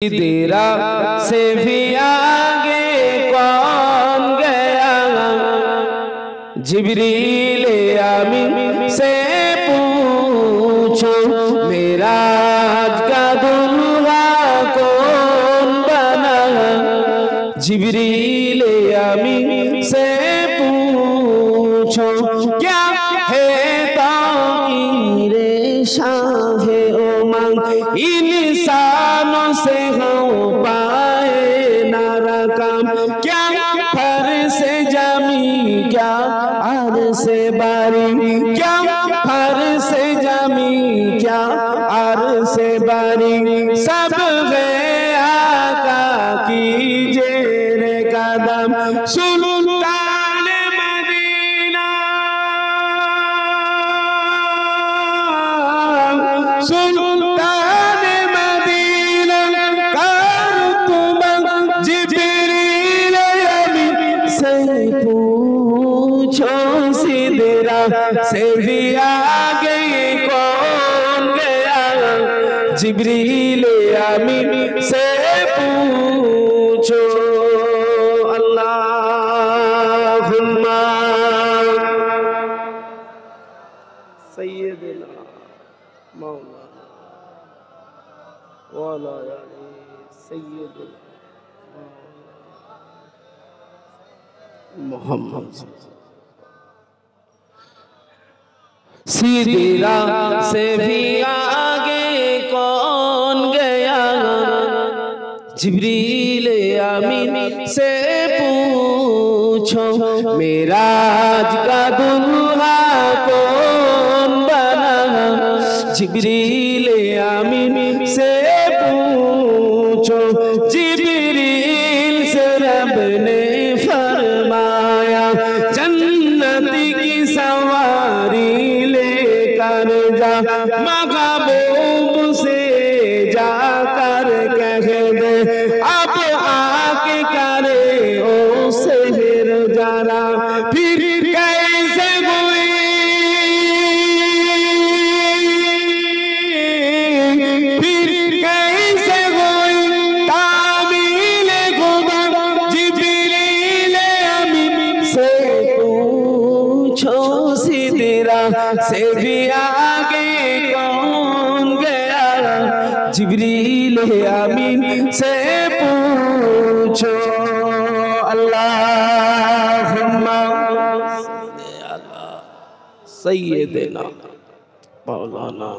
तेरा से भी आगे कौन गया, जिब्रील आमीन से पूछो मेराज का दूल्हा कौन बना, जिब्रील आमीन से पूछो क्या है ताक़ीरे शाहे उमंग, इंसानों से हो पाए नारा काम, क्या फर से जमी क्या आर से बारी, क्या फर से जमी क्या आर से बारी, सब गए आका की जेरे कदम, सुल्तान मदीना सुल्तान मदीना कर तुम जिब्रील आमीन से पूछो, सिदरा से भी आगे कौन गया, जिब्रील आमीन से पूछो। अल्लाहुम्मा सय्यदना मौलाना वाला सय्यदना मोहम्मद। सिदरा से भी आगे कौन गया, जिब्रील आमीन से पूछो मेराज का दूल्हा कौन बना, जिब्रील आमीन से पूछो। जिब्रील से रब ने फरमाया जन्नत की सवारी लेकर जा, महबूब से जाकर कह दे अब आके करे ओ सहर जरा, फिर कैसे हुई तामील खुदा, जिब्रील आमीन से पूछो सिदरा से भी आगे कौन गया, जिब्रील आमीन से पूछो। अल्लाहुम्मा सय्यदना मौलाना